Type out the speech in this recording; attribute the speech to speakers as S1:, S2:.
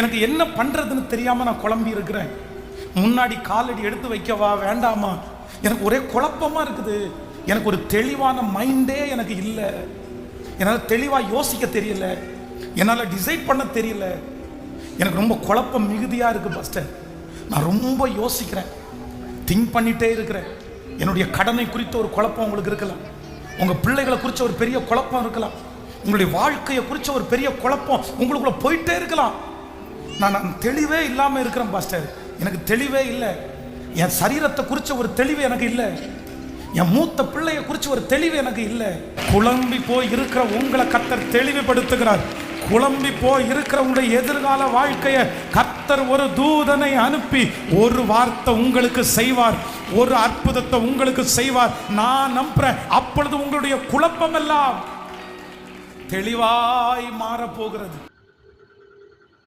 S1: எனக்கு என்ன பண்றதுன்னு தெரியாம நான் குழம்பி இருக்கிறேன். முன்னாடி காலடி எடுத்து வைக்கவா வேண்டாமா, எனக்கு ஒரே குழப்பமா இருக்குது. எனக்கு ஒரு தெளிவான மைண்டே எனக்கு இல்லை. என்னால் தெளிவாக யோசிக்க தெரியல, என்னால் டிசைட் பண்ண தெரியல. எனக்கு ரொம்ப குழப்பம் மிகுதியாக இருக்குது பாஸ்டர். நான் ரொம்ப யோசிக்கிறேன், திங்க் பண்ணிகிட்டே இருக்கிறேன். என்னுடைய கடனை குறித்த ஒரு குழப்பம் உங்களுக்கு இருக்கலாம், உங்கள் பிள்ளைகளை குறித்த ஒரு பெரிய குழப்பம் இருக்கலாம், உங்களுடைய வாழ்க்கையை குறித்த ஒரு பெரிய குழப்பம் உங்களுக்குள்ள போயிட்டே இருக்கலாம். நான் தெளிவே இல்லாமல் இருக்கிறேன் பாஸ்டர். எனக்கு தெளிவே இல்லை. என் சரீரத்தை குறித்த ஒரு தெளிவு எனக்கு இல்லை, என் மூத்த பிள்ளையை குறித்து ஒரு தெளிவு எனக்கு இல்லை. குழம்பி போய் இருக்கிற உங்களை கர்த்தர் தெளிவுபடுத்துகிறார். குழம்பி போய் இருக்கிற உங்களுடைய எதிர்கால வாழ்க்கையை கர்த்தர் ஒரு தூதனை அனுப்பி ஒரு வார்த்தை உங்களுக்கு செய்வார், ஒரு அற்புதத்தை உங்களுக்கு செய்வார். நான் நம்புறேன். அப்பொழுது உங்களுடைய குழப்பம் எல்லாம் தெளிவாய் மாறப்போகிறது.